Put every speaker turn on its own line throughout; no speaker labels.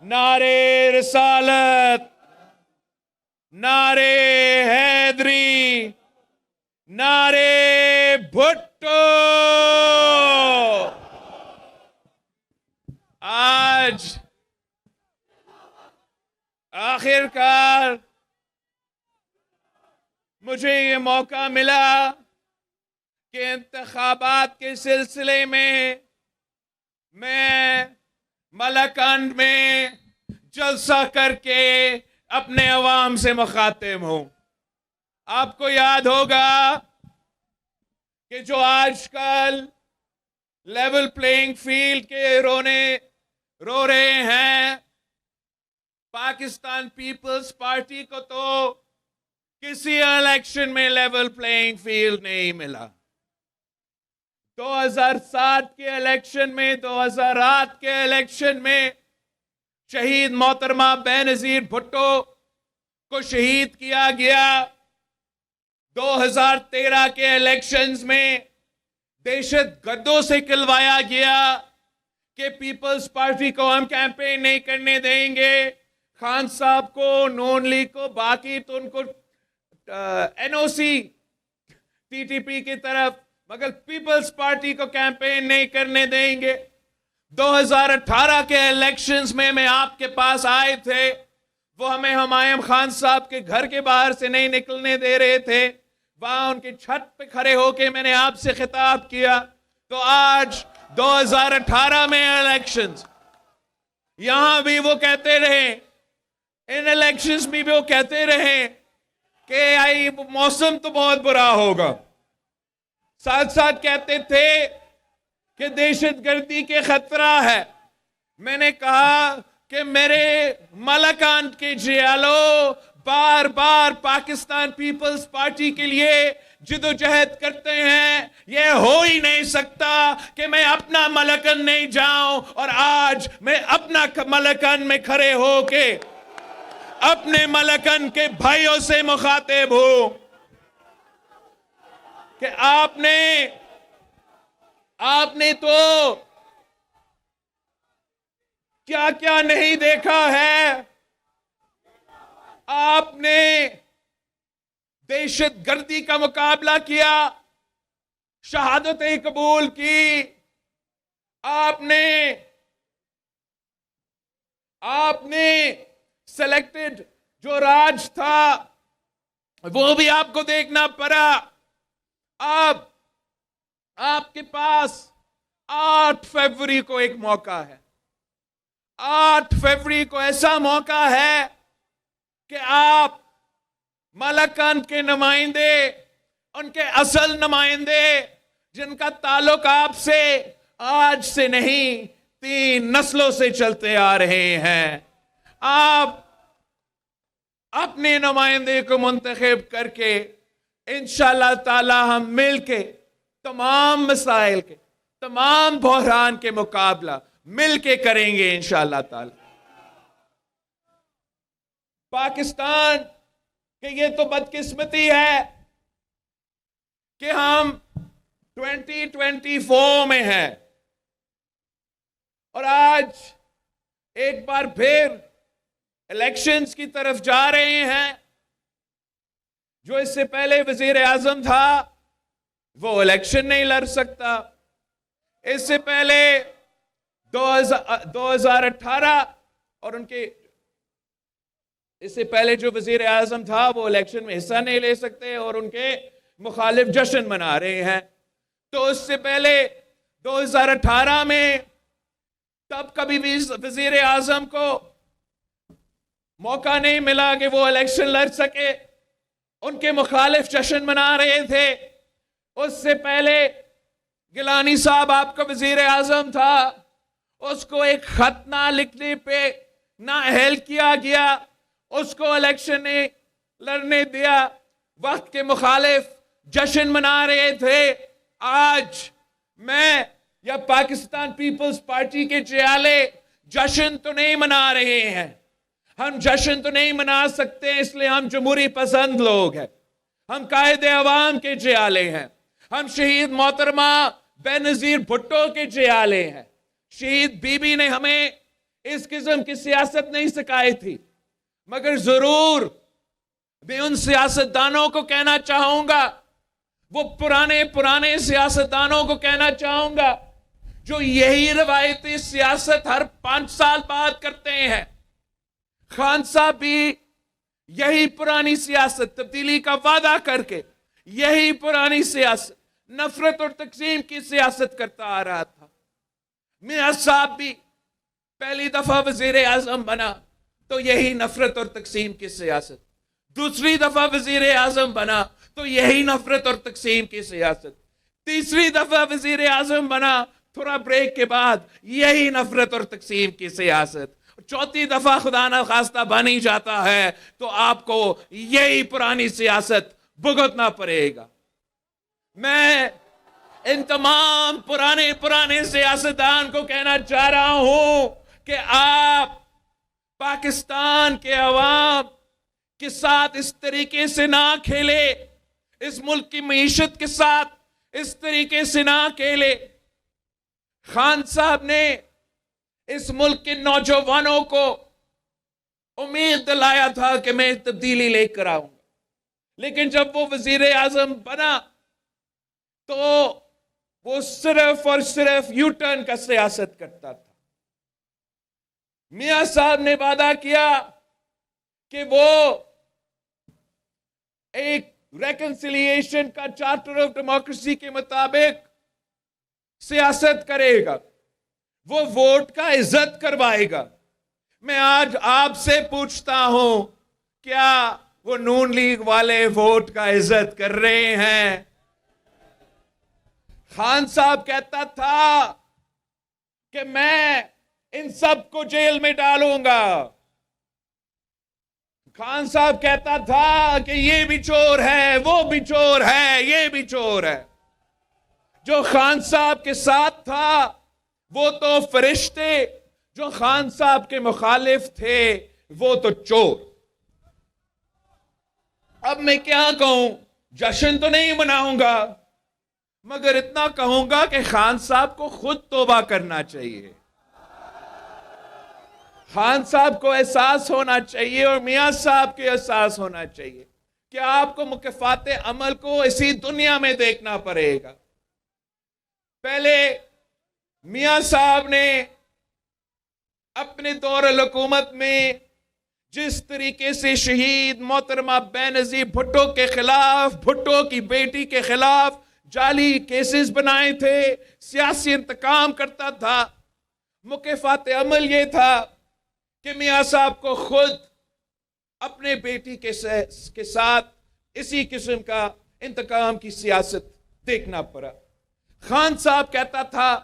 नारे रिसालत, नारे हैदरी, नारे भुट्टो। आज आखिरकार मुझे ये मौका मिला कि इंतखाबात के सिलसिले में मैं मलकंद में जलसा करके अपने अवाम से मुखातिब हूं। आपको याद होगा कि जो आजकल लेवल प्लेइंग फील्ड के रो रहे हैं, पाकिस्तान पीपल्स पार्टी को तो किसी इलेक्शन में लेवल प्लेइंग फील्ड नहीं मिला। 2007 के इलेक्शन में, 2008 के इलेक्शन में शहीद मोहतरमा बेनजीर भुट्टो को शहीद किया गया। 2013 के इलेक्शंस में दहशत गर्दों से किलवाया गया कि पीपल्स पार्टी को हम कैंपेन नहीं करने देंगे, खान साहब को, नून लीग को, बाकी तो उनको एनओसी टीटीपी की तरफ, मगर पीपल्स पार्टी को कैंपेन नहीं करने देंगे। 2018 के इलेक्शंस में मैं आपके पास आए थे, वो हमें हुमायूं खान साहब के घर के बाहर से नहीं निकलने दे रहे थे, वहां उनकी छत पे खड़े होके मैंने आपसे खिताब किया। तो आज 2018 में इलेक्शंस, यहां भी वो कहते रहे, इन इलेक्शंस में भी वो कहते रहे कि मौसम तो बहुत बुरा होगा, साथ साथ कहते थे कि दहशतगर्दी के खतरा है। मैंने कहा कि मेरे मलकान के जियालो बार बार पाकिस्तान पीपल्स पार्टी के लिए जिदोजहद करते हैं, यह हो ही नहीं सकता कि मैं अपना मलकन नहीं जाऊं। और आज मैं अपना मलकन में खड़े होके अपने मलकन के भाइयों से मुखातिब हूं कि आपने तो क्या क्या नहीं देखा है। आपने दहशतगर्दी का मुकाबला किया, शहादतें कबूल की, आपने सिलेक्टेड जो राज था वो भी आपको देखना पड़ा। अब आपके पास 8 फरवरी को एक मौका है। 8 फरवरी को ऐसा मौका है कि आप मलकन के नुमाइंदे, उनके असल नुमाइंदे जिनका ताल्लुक आपसे आज से नहीं 3 नस्लों से चलते आ रहे हैं, आप अपने नुमाइंदे को मुंतखब करके इंशाअल्लाह ताला हम मिलके तमाम मसाइल के, तमाम बहरान के मुकाबला मिलके करेंगे इंशाअल्लाह ताला। पाकिस्तान के ये तो बदकिस्मती है कि हम 2024 में हैं और आज एक बार फिर इलेक्शंस की तरफ जा रहे हैं। जो इससे पहले वजीर आजम था वो इलेक्शन नहीं लड़ सकता। इससे पहले 2018 और इससे पहले जो वजीर आजम था वो इलेक्शन में हिस्सा नहीं ले सकते और उनके मुखालिफ जश्न मना रहे हैं। तो उससे पहले 2018 में तब कभी भी वजीर आजम को मौका नहीं मिला कि वो इलेक्शन लड़ सके, उनके मुखालिफ जश्न मना रहे थे। उससे पहले गिलानी साहब आपका वजीर आजम था, उसको एक खत ना लिखने पे ना अहल किया गया, उसको इलेक्शन ने लड़ने दिया, वक्त के मुखालिफ जश्न मना रहे थे। आज मैं या पाकिस्तान पीपल्स पार्टी के जियाले जश्न तो नहीं मना रहे हैं, हम जश्न तो नहीं मना सकते, इसलिए हम जमहूरी पसंद लोग हैं, हम कायदे अवाम के जियाले हैं, हम शहीद मोहतरमा बेनजीर भुट्टो के जियाले हैं। शहीद बीबी ने हमें इस किस्म की सियासत नहीं सिखाई थी, मगर जरूर मैं उन सियासतदानों को कहना चाहूंगा, वो पुराने सियासतदानों को कहना चाहूंगा जो यही रवायती सियासत हर 5 साल बाद करते हैं। खान साहब भी यही पुरानी सियासत, तब्दीली का वादा करके यही पुरानी सियासत, नफरत और तकसीम की सियासत करता आ रहा था। मियां साहब भी पहली दफा वजीर आजम बना तो यही नफरत और तकसीम की सियासत, दूसरी दफा वजीर आजम बना तो यही नफरत और तकसीम की सियासत, तीसरी दफा वजीर आजम बना थोड़ा ब्रेक के बाद यही नफरत और तकसीम की सियासत, चौथी दफा खुदा ना खास्ता बन ही जाता है तो आपको यही पुरानी सियासत भुगतना पड़ेगा। मैं इन तमाम पुराने सियासतदान को कहना चाह रहा हूं कि आप पाकिस्तान के अवाम के साथ इस तरीके से ना खेले, इस मुल्क की मईशत के साथ इस तरीके से ना खेले। खान साहब ने इस मुल्क के नौजवानों को उम्मीद दिलाया था कि मैं तब्दीली लेकर आऊंगा, लेकिन जब वो वजीर आजम बना तो वो सिर्फ और सिर्फ यू टर्न का सियासत करता था। मियां साहब ने वादा किया कि वो एक रेकन्सिलिएशन का चार्टर ऑफ डेमोक्रेसी के मुताबिक सियासत करेगा, वो वोट का इज्जत करवाएगा। मैं आज आपसे पूछता हूं, क्या वो नून लीग वाले वोट का इज्जत कर रहे हैं? खान साहब कहता था कि मैं इन सब को जेल में डालूंगा। खान साहब कहता था कि ये भी चोर है, वो भी चोर है, ये भी चोर है। जो खान साहब के साथ था वो तो फरिश्ते, जो खान साहब के मुखालिफ थे वो तो चोर। अब मैं क्या कहूं, जश्न तो नहीं मनाऊंगा, मगर इतना कहूंगा कि खान साहब को खुद तौबा करना चाहिए। खान साहब को एहसास होना चाहिए और मियां साहब के एहसास होना चाहिए कि आपको मुकफ़ात अमल को इसी दुनिया में देखना पड़ेगा। पहले मियां साहब ने अपने दौर हुकूमत में जिस तरीके से शहीद मोहतरमा बेनज़ीर भुट्टो के खिलाफ, भुट्टो की बेटी के खिलाफ जाली केसेस बनाए थे, सियासी इंतकाम करता था, मुकफ़ात अमल ये था कि मियां साहब को खुद अपने बेटी के साथ इसी किस्म का इंतकाम की सियासत देखना पड़ा। खान साहब कहता था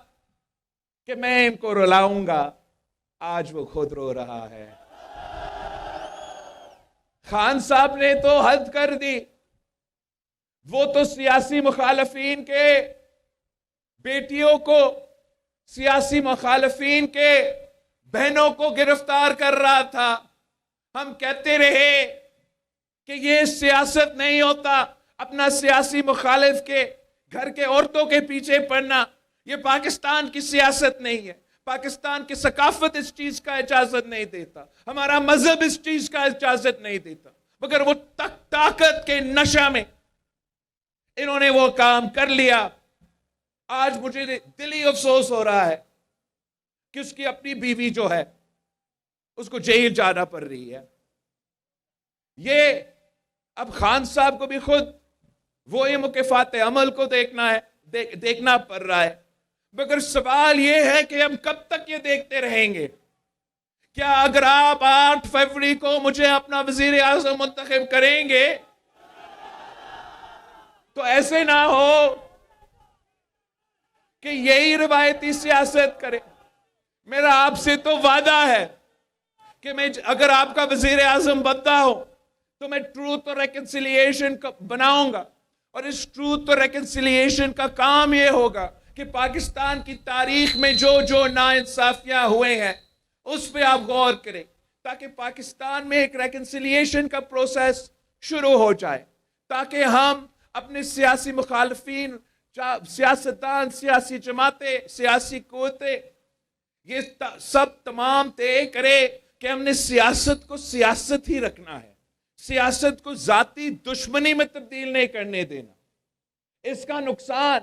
कि मैं इनको रुलाऊंगा, आज वो खुद रो रहा है। खान साहब ने तो हद कर दी, वो तो सियासी मुखालफीन के बेटियों को, सियासी मुखालफीन के बहनों को गिरफ्तार कर रहा था। हम कहते रहे कि ये सियासत नहीं होता, अपना सियासी मुखालिफ के घर के औरतों के पीछे पड़ना, ये पाकिस्तान की सियासत नहीं है। पाकिस्तान की सकाफत इस चीज का इजाजत नहीं देता, हमारा मजहब इस चीज का इजाजत नहीं देता, मगर वो ताकत के नशा में इन्होंने वो काम कर लिया। आज मुझे दिली अफसोस हो रहा है कि उसकी अपनी बीवी जो है उसको जेल जाना पड़ रही है। ये अब खान साहब को भी खुद वो ये मुकफ़ात अमल को देखना पड़ रहा है। मगर सवाल ये है कि हम कब तक ये देखते रहेंगे? क्या अगर आप 8 फरवरी को मुझे अपना वजीर आज़म मुंतखब करेंगे तो ऐसे ना हो कि यही रिवायती सियासत करे। मेरा आपसे तो वादा है कि मैं अगर आपका वजीर आज़म बनता हूं तो मैं ट्रूथ और रेकन्सिलिएशन बनाऊंगा, और इस ट्रूथ और रेकन्सिलिएशन का काम यह होगा कि पाकिस्तान की तारीख में जो जो नाइंसाफियां हुए हैं उस पर आप गौर करें, ताकि पाकिस्तान में एक रेकन्सिलिएशन का प्रोसेस शुरू हो जाए, ताकि हम अपने सियासी मुखालफीन, सियासतदान, सियासी जमातें, सियासी कुव्वतें یہ سب تمام طے کرے کہ ہم نے سیاست کو سیاست ہی رکھنا ہے، سیاست کو ذاتی دشمنی میں تبدیل نہیں کرنے دینا۔ اس کا نقصان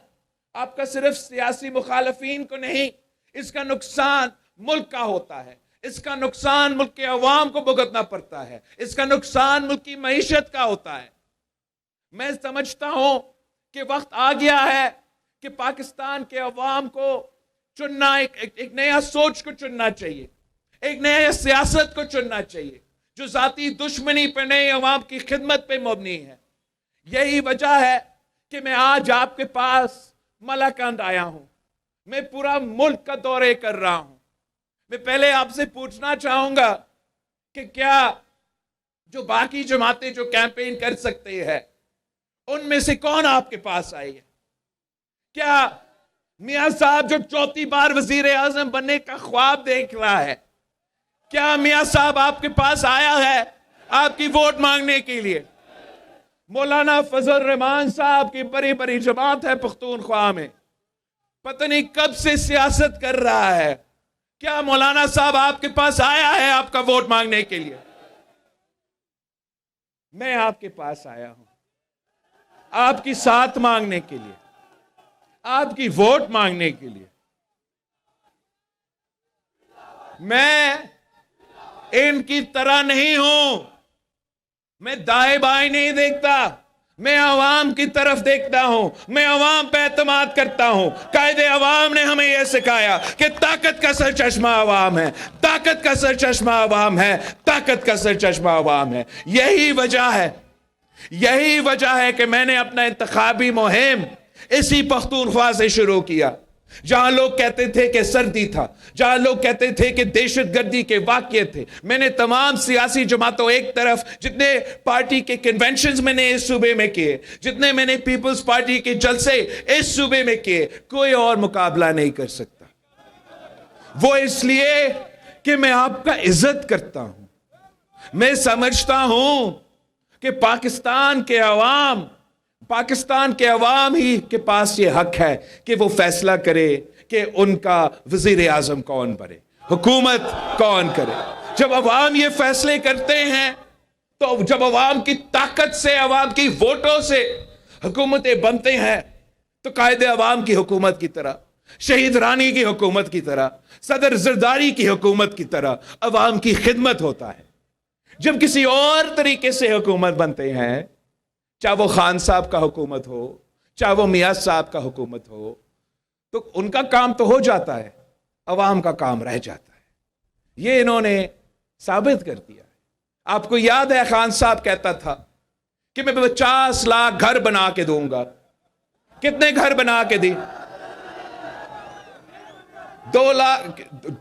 آپ کا صرف سیاسی مخالفین کو نہیں، اس کا نقصان ملک کا ہوتا ہے، اس کا نقصان ملک کے عوام کو بھگتنا پڑتا ہے، اس کا نقصان ملک کی معیشت کا ہوتا ہے۔ میں سمجھتا ہوں کہ وقت آ گیا ہے کہ پاکستان کے عوام کو چننا، ایک نیا سوچ کو چننا چاہیے، ایک نیا سیاست کو چننا چاہیے جو ذاتی دشمنی پہ نہیں، عوام کی خدمت پہ مبنی ہے۔ یہی وجہ ہے کہ میں آج آپ کے پاس ملاکنڈ آیا ہوں، میں پورا ملک کا دورے کر رہا ہوں۔ میں پہلے آپ سے پوچھنا چاہوں گا کہ کیا جو باقی جماعتیں جو کیمپین کر سکتے ہیں ان میں سے کون آپ کے پاس آئی ہے؟ کیا میاں صاحب جو چوتھی بار وزیر اعظم بننے کا خواب دیکھ رہا ہے، کیا میاں صاحب آپ کے پاس آیا ہے آپ کی ووٹ مانگنے کے لیے؟ مولانا فضل الرحمان صاحب کی بڑی بڑی جماعت ہے پختونخوا میں، پتہ نہیں کب سے سیاست کر رہا ہے، کیا مولانا صاحب آپ کے پاس آیا ہے آپ کا ووٹ مانگنے کے لیے؟ میں آپ کے پاس آیا ہوں آپ کی ساتھ مانگنے کے لیے، آپ کی ووٹ مانگنے کے لیے۔ میں ان کی طرح نہیں ہوں، میں دائیں بائیں نہیں دیکھتا، میں عوام کی طرف دیکھتا ہوں، میں عوام پہ اعتماد کرتا ہوں۔ قائد عوام نے ہمیں یہ سکھایا کہ طاقت کا سرچشمہ عوام ہے، طاقت کا سرچشمہ عوام ہے، طاقت کا سرچشمہ عوام ہے۔ یہی وجہ ہے کہ میں نے اپنا انتخابی مہم اسی پختونخوا سے شروع کیا، جہاں لوگ کہتے تھے کہ سردی تھا، جہاں لوگ کہتے تھے کہ دہشت گردی کے واقعے تھے۔ میں نے تمام سیاسی جماعتوں ایک طرف، جتنے پارٹی کے کنونشنز میں نے اس صوبے میں کیے، جتنے میں نے پیپلز پارٹی کے جلسے اس صوبے میں کیے، کوئی اور مقابلہ نہیں کر سکتا۔ وہ اس لیے کہ میں آپ کا عزت کرتا ہوں، میں سمجھتا ہوں کہ پاکستان کے عوام ہی کے پاس یہ حق ہے کہ وہ فیصلہ کرے کہ ان کا وزیر اعظم کون بنے، حکومت کون کرے۔ جب عوام یہ فیصلے کرتے ہیں، تو جب عوام کی طاقت سے، عوام کی ووٹوں سے حکومتیں بنتے ہیں، تو قائد عوام کی حکومت کی طرح، شہید رانی کی حکومت کی طرح، صدر زرداری کی حکومت کی طرح عوام کی خدمت ہوتا ہے۔ جب کسی اور طریقے سے حکومت بنتے ہیں، چاہے وہ خان صاحب کا حکومت ہو، چاہے وہ میاں صاحب کا حکومت ہو، تو ان کا کام تو ہو جاتا ہے، عوام کا کام رہ جاتا ہے۔ یہ انہوں نے ثابت کر دیا ہے۔ آپ کو یاد ہے خان صاحب کہتا تھا کہ میں 50 لاکھ گھر بنا کے دوں گا۔ کتنے گھر بنا کے دی؟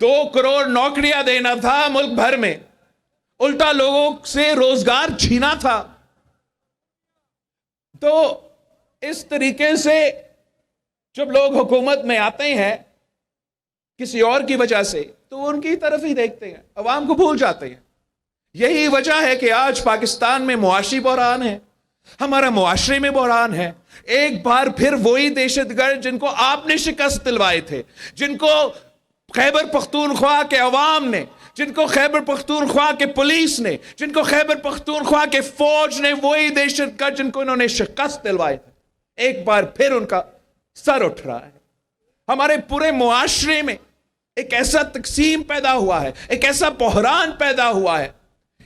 2 کروڑ نوکریاں دینا تھا ملک بھر میں، الٹا لوگوں سے روزگار چھینا تھا۔ تو اس طریقے سے جب لوگ حکومت میں آتے ہیں کسی اور کی وجہ سے، تو ان کی طرف ہی دیکھتے ہیں، عوام کو بھول جاتے ہیں۔ یہی وجہ ہے کہ آج پاکستان میں معاشی بحران ہے، ہمارا معاشرے میں بحران ہے۔ ایک بار پھر وہی دہشت گرد جن کو آپ نے شکست دلوائے تھے، جن کو خیبر پختونخوا کے عوام نے، جن کو خیبر پختونخوا کے پولیس نے، جن کو خیبر پختونخوا کے فوج نے، وہی دہشت گرد جن کو انہوں نے شکست دلوائے تھے، ایک بار پھر ان کا سر اٹھ رہا ہے۔ ہمارے پورے معاشرے میں ایک ایسا تقسیم پیدا ہوا ہے، ایک ایسا بحران پیدا ہوا ہے،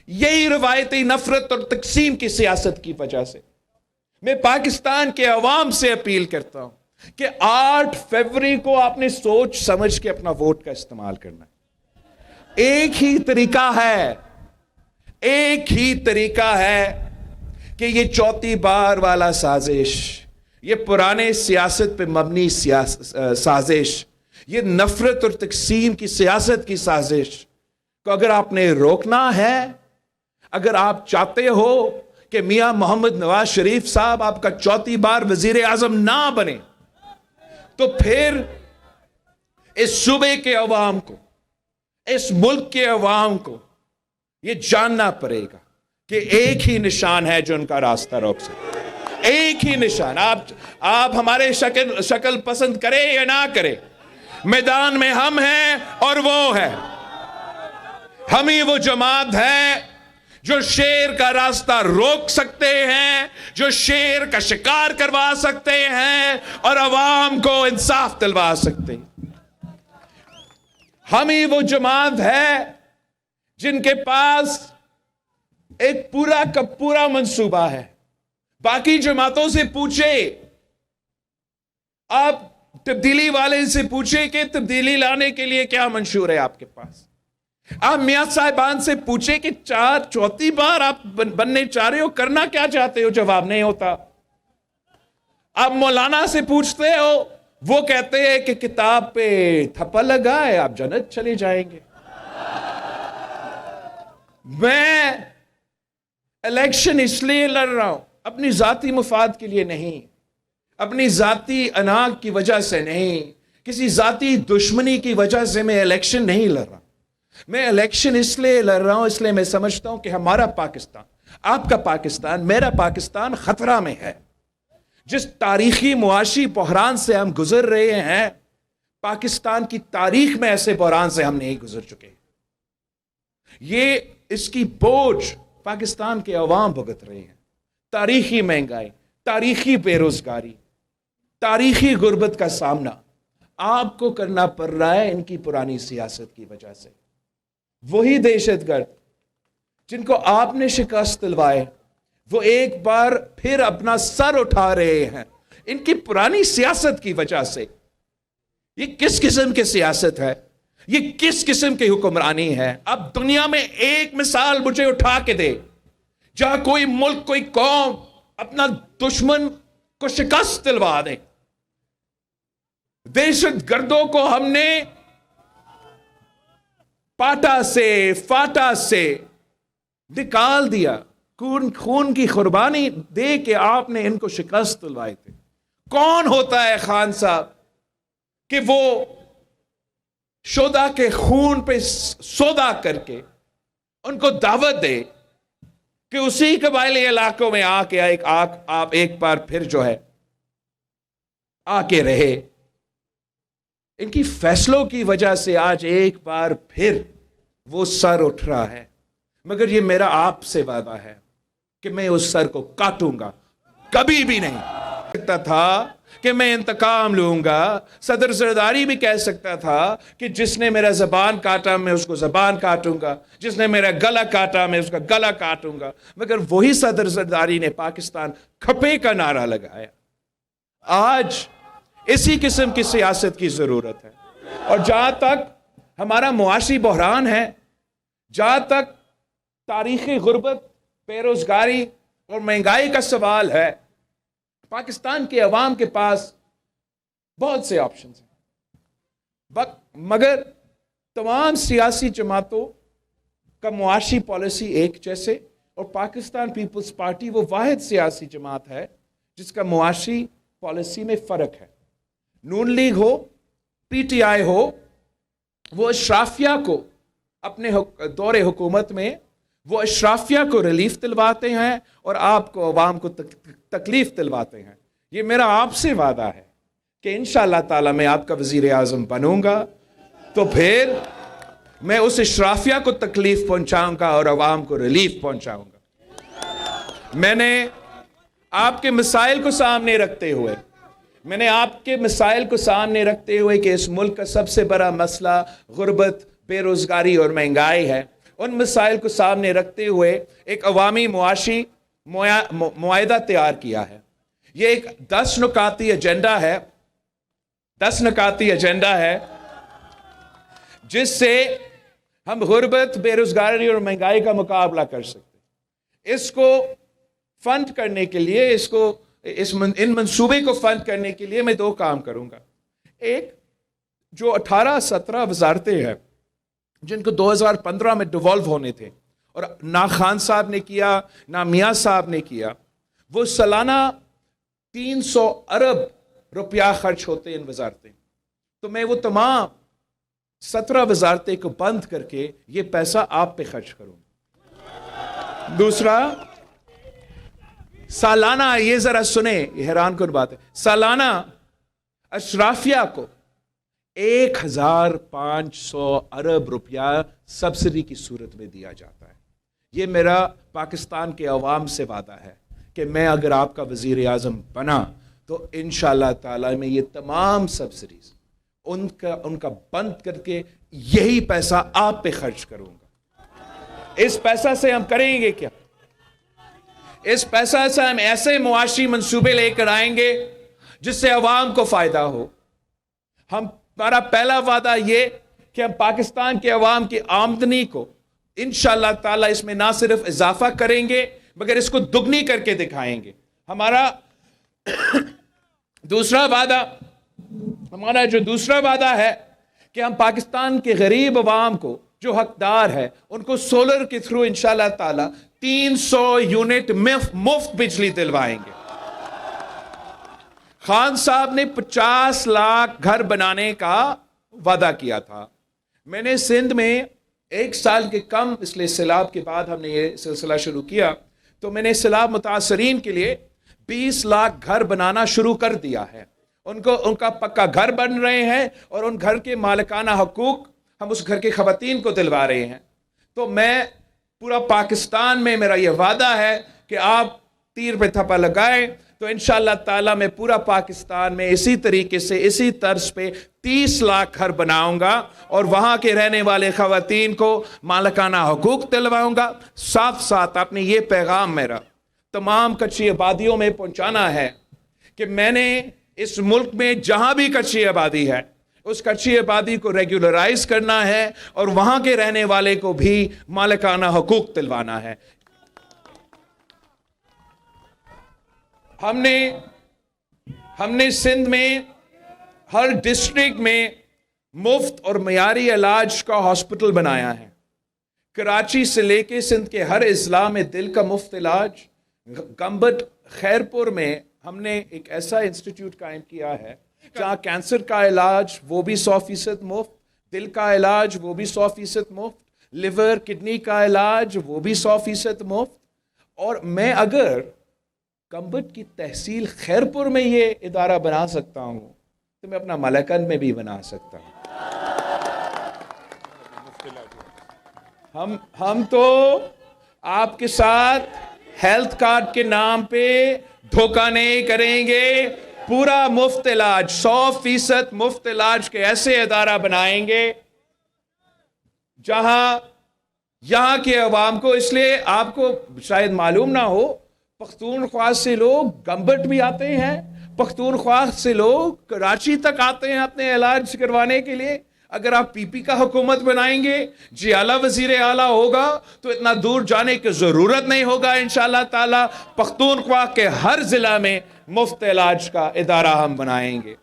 یہی روایتی نفرت اور تقسیم کی سیاست کی وجہ سے۔ میں پاکستان کے عوام سے اپیل کرتا ہوں کہ 8 فروری کو آپ نے سوچ سمجھ کے اپنا ووٹ کا استعمال کرنا ہے۔ ایک ہی طریقہ ہے کہ یہ چوتھی بار والا سازش، یہ پرانے سیاست پہ مبنی سازش، یہ نفرت اور تقسیم کی سیاست کی سازش کو اگر آپ نے روکنا ہے، اگر آپ چاہتے ہو کہ میاں محمد نواز شریف صاحب آپ کا چوتھی بار وزیر اعظم نہ بنے، تو پھر اس صوبے کے عوام کو، اس ملک کے عوام کو یہ جاننا پڑے گا کہ ایک ہی نشان ہے جو ان کا راستہ روک سکتا ہے۔ ایک ہی نشان۔ آپ ہمارے شکل پسند کرے یا نہ کرے، میدان میں ہم ہیں اور وہ ہے. ہم ہی وہ جماعت ہے جو شیر کا راستہ روک سکتے ہیں, جو شیر کا شکار کروا سکتے ہیں اور عوام کو انصاف دلوا سکتے ہیں. ہم ہی وہ جماعت ہے جن کے پاس ایک پورا کا پورا منصوبہ ہے. باقی جماعتوں سے پوچھے, آپ تبدیلی والے سے پوچھے کہ تبدیلی لانے کے لیے کیا منشور ہے آپ کے پاس. آپ میاں صاحبان سے پوچھے کہ چوتھی بار آپ بننے چاہ رہے ہو, کرنا کیا چاہتے ہو, جواب نہیں ہوتا. آپ مولانا سے پوچھتے ہو, وہ کہتے ہیں کہ کتاب پہ تھپا لگا ہے, آپ جنت چلے جائیں گے. میں الیکشن اس لیے لڑ رہا ہوں, اپنی ذاتی مفاد کے لیے نہیں, اپنی ذاتی انا کی وجہ سے نہیں, کسی ذاتی دشمنی کی وجہ سے میں الیکشن نہیں لڑ رہا. میں الیکشن اس لیے لڑ رہا ہوں, اس لیے میں سمجھتا ہوں کہ ہمارا پاکستان, آپ کا پاکستان, میرا پاکستان خطرہ میں ہے. جس تاریخی معاشی بحران سے ہم گزر رہے ہیں, پاکستان کی تاریخ میں ایسے بحران سے ہم نہیں گزر چکے. یہ اس کی بوجھ پاکستان کے عوام بھگت رہے ہیں. تاریخی مہنگائی, تاریخی بے روزگاری, تاریخی غربت کا سامنا آپ کو کرنا پڑ رہا ہے ان کی پرانی سیاست کی وجہ سے. وہی دہشت گرد جن کو آپ نے شکست دلوائے, وہ ایک بار پھر اپنا سر اٹھا رہے ہیں ان کی پرانی سیاست کی وجہ سے. یہ کس قسم کی سیاست ہے, یہ کس قسم کی حکمرانی ہے؟ اب دنیا میں ایک مثال مجھے اٹھا کے دے جہاں کوئی ملک, کوئی قوم اپنا دشمن کو شکست دلوا دے. دہشت گردوں کو ہم نے پاٹا سے فاٹا سے نکال دیا, خون کی قربانی دے کے آپ نے ان کو شکست دلوائی تھی. کون ہوتا ہے خان صاحب کہ وہ شہداء کے خون پہ سودا کر کے ان کو دعوت دے کہ اسی قبائلی علاقوں میں آ کے آپ ایک بار پھر جو ہے آ کے رہے. ان کی فیصلوں کی وجہ سے آج ایک بار پھر وہ سر اٹھ رہا ہے. مگر یہ میرا آپ سے وعدہ ہے کہ میں اس سر کو کاٹوں گا, کبھی بھی نہیں. سکتا تھا کہ میں انتقام لوں گا, صدر زرداری بھی کہہ سکتا تھا کہ جس نے میرا زبان کاٹا میں اس کو زبان کاٹوں گا, جس نے میرا گلا کاٹا میں اس کا گلا کاٹوں گا. مگر وہی صدر زرداری نے پاکستان کھپے کا نعرہ لگایا. آج اسی قسم کی سیاست کی ضرورت ہے. اور جہاں تک ہمارا معاشی بحران ہے, جہاں تک تاریخی غربت, بے روزگاری اور مہنگائی کا سوال ہے, پاکستان کے عوام کے پاس بہت سے آپشنز ہیں. مگر تمام سیاسی جماعتوں کا معاشی پالیسی ایک جیسے, اور پاکستان پیپلز پارٹی وہ واحد سیاسی جماعت ہے جس کا معاشی پالیسی میں فرق ہے. نون league who, P T I ہو, وہ اشرافیہ کو اپنے دور حکومت میں وہ اشرافیہ کو ریلیف دلواتے ہیں اور آپ کو, عوام کو تکلیف دلواتے ہیں. یہ میرا آپ سے وعدہ ہے کہ انشاءاللہ تعالی میں آپ کا وزیر اعظم بنوں گا تو پھر میں اس اشرافیہ کو تکلیف پہنچاؤں گا اور عوام کو ریلیف پہنچاؤں گا. میں نے آپ کے مسائل کو سامنے رکھتے ہوئے کہ اس ملک کا سب سے بڑا مسئلہ غربت, بے روزگاری اور مہنگائی ہے, ان مسائل کو سامنے رکھتے ہوئے ایک عوامی معاشی معاہدہ تیار کیا ہے. یہ ایک 10 نکاتی ایجنڈا ہے جس سے ہم غربت, بے روزگاری اور مہنگائی کا مقابلہ کر سکتے. اس کو فنڈ کرنے کے لیے, ان منصوبے کو فنڈ کرنے کے لیے میں 2 کام کروں گا. ایک, جو 18-17 وزارتیں ہیں جن کو 2015 میں ڈیوالو ہونے تھے اور نہ خان صاحب نے کیا نہ میاں صاحب نے کیا, وہ سالانہ 300 ارب روپیہ خرچ ہوتے ان وزارتیں. تو میں وہ تمام 17 وزارتیں کو بند کر کے یہ پیسہ آپ پہ خرچ کروں. دوسرا, سالانہ, یہ ذرا سنیں, یہ حیران کن بات ہے, سالانہ اشرافیہ کو 1500 अरब रुपया सब्सिडी की सूरत में दिया जाता है। ये मेरा पाकिस्तान के अवाम से वादा है कि मैं अगर आपका वज़ीर आज़म बना तो इंशाअल्लाह ताला मैं ये तमाम सब्सिडीज उनका बंद करके यही पैसा आप पे खर्च करूंगा। इस पैसा से हम करेंगे क्या? इस पैसा से हम ऐसे मुआशी मंसूबे लेकर आएंगे जिससे अवाम को फायदा हो। हमारा पहला वादा ये कि हम पाकिस्तान के अवाम की आमदनी को इंशाअल्लाह ताला इसमें ना सिर्फ इजाफा करेंगे मगर इसको दुगनी करके दिखाएंगे। हमारा दूसरा वादा है कि हम पाकिस्तान के गरीब अवाम को जो हकदार है उनको सोलर के थ्रू इंशाअल्लाह ताला 300 यूनिट मुफ्त बिजली दिलवाएंगे। खान साहब ने 50 लाख घर बनाने का वादा किया था। मैंने सिंध में 1 साल के कम, इसलिए सैलाब के बाद हमने ये सिलसिला शुरू किया, तो मैंने सैलाब मुतासरीन के लिए 20 लाख घर बनाना शुरू कर दिया है। उनका पक्का घर बन रहे हैं और उन घर के मालिकाना हकूक हम उस घर के खवातीन को दिलवा रहे हैं। तो मैं पूरा पाकिस्तान में, मेरा ये वादा है कि आप तीर पे थप्पा लगाएं तो इंशाअल्लाह ताला मैं पूरा पाकिस्तान में इसी तरीके से, इसी तर्ज पे 30 लाख घर बनाऊंगा और वहां के रहने वाले खवातीन को मालिकाना हकूक दिलवाऊंगा। साथ साथ आपने ये पैगाम मेरा तमाम कच्ची आबादियों में पहुंचाना है कि मैंने इस मुल्क में जहां भी कच्ची आबादी है उस कच्ची आबादी को रेगुलराइज करना है और वहां के रहने वाले को भी मालिकाना हकूक दिलवाना है। हमने सिंध में हर डिस्ट्रिक्ट में मुफ्त और मयारी इलाज का हॉस्पिटल बनाया है। कराची से लेके सिंध के हर अजला में दिल का मुफ्त इलाज। गंबट खैरपुर में हमने एक ऐसा इंस्टीट्यूट कायम किया है जहाँ कैंसर का इलाज वो भी 100% मुफ्त, दिल का इलाज वो भी 100% मुफ्त, लिवर किडनी का इलाज वो भी 100% मुफ्त। और मैं अगर गंबट की तहसील खैरपुर में ये इदारा बना सकता हूँ तो मैं अपना मलकन में भी बना सकता हूँ। हम तो आपके साथ हेल्थ कार्ड के नाम पे धोखा नहीं करेंगे। पूरा मुफ्त इलाज, 100% मुफ्त इलाज के ऐसे इदारा बनाएंगे जहां यहां के अवाम को, इसलिए आपको शायद मालूम ना हो, पख्तूनख्वा से लोग गंबट भी आते हैं, पख्तूनख्वा से लोग कराची तक आते हैं अपने इलाज करवाने के लिए। अगर आप पीपी का हुकूमत बनाएंगे, जी आला वजीर आला होगा तो इतना दूर जाने की जरूरत नहीं होगा। इंशाअल्लाह ताला पख्तूनख्वा के हर जिला में मुफ्त इलाज का इदारा हम बनाएंगे।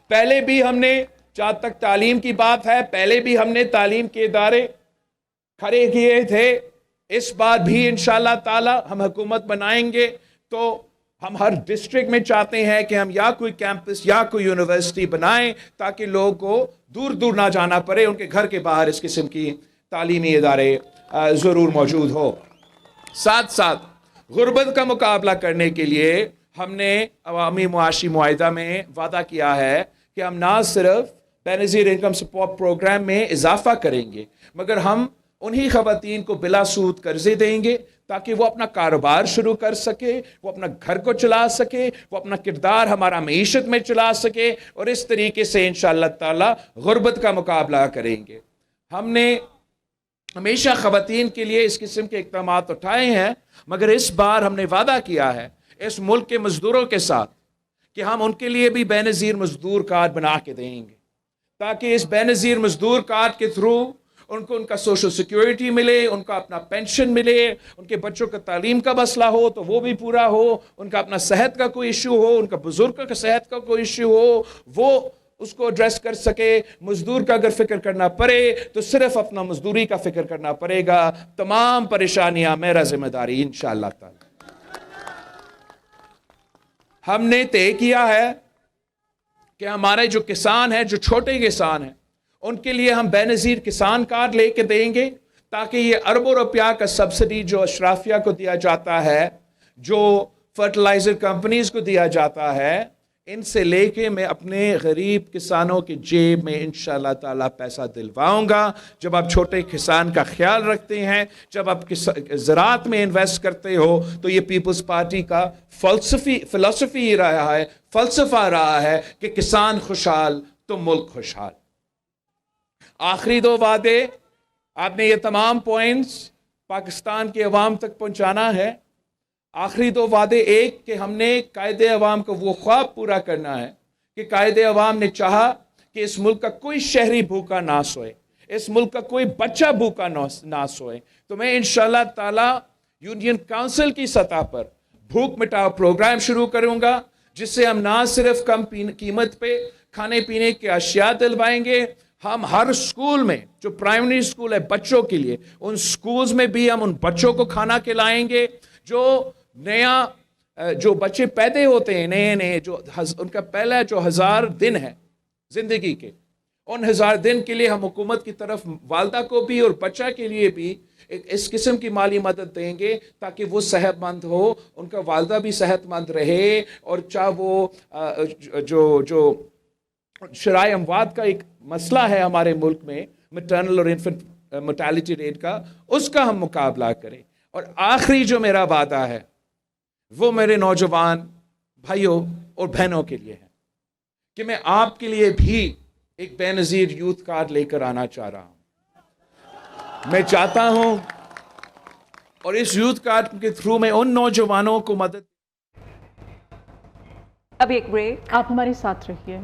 पहले भी हमने, जहां तक तालीम की बात है, पहले भी हमने तालीम के इदारे खड़े किए थे। इस बार भी इंशाअल्लाह ताला हम हुकूमत बनाएंगे तो हम हर डिस्ट्रिक्ट में चाहते हैं कि हम या कोई कैंपस या कोई यूनिवर्सिटी बनाएं ताकि लोगों को दूर दूर ना जाना पड़े, उनके घर के बाहर इस किस्म की तालीमी इदारे ज़रूर मौजूद हो। साथ साथ गुर्बत का मुकाबला करने के लिए हमने अवामी मुआशी मुआहिदा में वादा किया है कि हम ना सिर्फ बेनज़ीर इनकम सपोर्ट प्रोग्राम में इजाफा करेंगे मगर हम उन्हीं खवातीन को बिला सूद कर्जे देंगे ताकि वो अपना कारोबार शुरू कर सके, वो अपना घर को चला सके, वो अपना किरदार हमारा मईशत में चला सके और इस तरीके से इंशाअल्लाह ताला गुर्बत का मुकाबला करेंगे। हमने हमेशा खवातीन के लिए इस किस्म के इक़दामात उठाए हैं मगर इस बार हमने वादा किया है इस मुल्क के मजदूरों के साथ कि हम उनके लिए भी बेनज़ीर मजदूर कार्ड बना के देंगे ताकि इस बेनज़ीर मजदूर कार्ड के थ्रू उनको उनका सोशल सिक्योरिटी मिले, उनका अपना पेंशन मिले, उनके बच्चों का तालीम का मसला हो तो वो भी पूरा हो, उनका अपना सेहत का कोई इश्यू हो, उनका बुजुर्ग का सेहत का कोई इश्यू हो, वो उसको एड्रेस कर सके। मजदूर का अगर फिक्र करना पड़े तो सिर्फ अपना मजदूरी का फिक्र करना पड़ेगा। तमाम परेशानियां मेरा जिम्मेदारी इंशाअल्लाह ताला। हमने तय किया है कि हमारे जो किसान हैं, जो छोटे किसान हैं, उनके लिए हम बेनज़ीर किसान कार्ड लेके देंगे ताकि ये अरबों रुपया का सब्सिडी जो अशराफिया को दिया जाता है, जो फर्टिलाइज़र कंपनीज को दिया जाता है, ان سے لے کے میں اپنے غریب کسانوں کی جیب میں انشاءاللہ تعالیٰ پیسہ دلواؤں گا. جب آپ چھوٹے کسان کا خیال رکھتے ہیں, جب آپ زراعت میں انویسٹ کرتے ہو, تو یہ پیپلز پارٹی کا فلسفی رہا ہے, فلسفہ رہا ہے کہ کسان خوشحال تو ملک خوشحال. آخری 2 وعدے, آپ نے یہ تمام پوائنٹس پاکستان کے عوام تک پہنچانا ہے. آخری 2 وعدے, ایک کہ ہم نے قائد عوام کا وہ خواب پورا کرنا ہے کہ قائد عوام نے چاہا کہ اس ملک کا کوئی شہری بھوکا نہ سوئے, اس ملک کا کوئی بچہ بھوکا نہ سوئے. تو میں انشاءاللہ تعالی یونین کونسل کی سطح پر بھوک مٹاؤ پروگرام شروع کروں گا, جس سے ہم نہ صرف کم قیمت پہ کھانے پینے کی اشیاء دلوائیں گے, ہم ہر سکول میں جو پرائمری سکول ہے بچوں کے لیے, ان سکولز میں بھی ہم ان بچوں کو کھانا کھلائیں گے. جو بچے پیدا ہوتے ہیں نئے جو ان کا پہلا جو 1000 دن ہے زندگی کے, ان 1000 دن کے لیے ہم حکومت کی طرف والدہ کو بھی اور بچہ کے لیے بھی اس قسم کی مالی مدد دیں گے تاکہ وہ صحت مند ہو, ان کا والدہ بھی صحت مند رہے. اور چاہے وہ جو شرائع اموات کا ایک مسئلہ ہے ہمارے ملک میں, میٹرنل اور انفنٹ mortality ریٹ کا, اس کا ہم مقابلہ کریں. اور آخری جو میرا وعدہ ہے وہ میرے نوجوان بھائیوں اور بہنوں کے لیے ہے کہ میں آپ کے لیے بھی ایک بے نظیر یوتھ کارڈ لے کر آنا چاہ رہا ہوں. میں چاہتا ہوں اور اس یوتھ کارڈ کے تھرو میں ان نوجوانوں کو مدد.
اب ایک بریک,
آپ ہمارے ساتھ رہیے.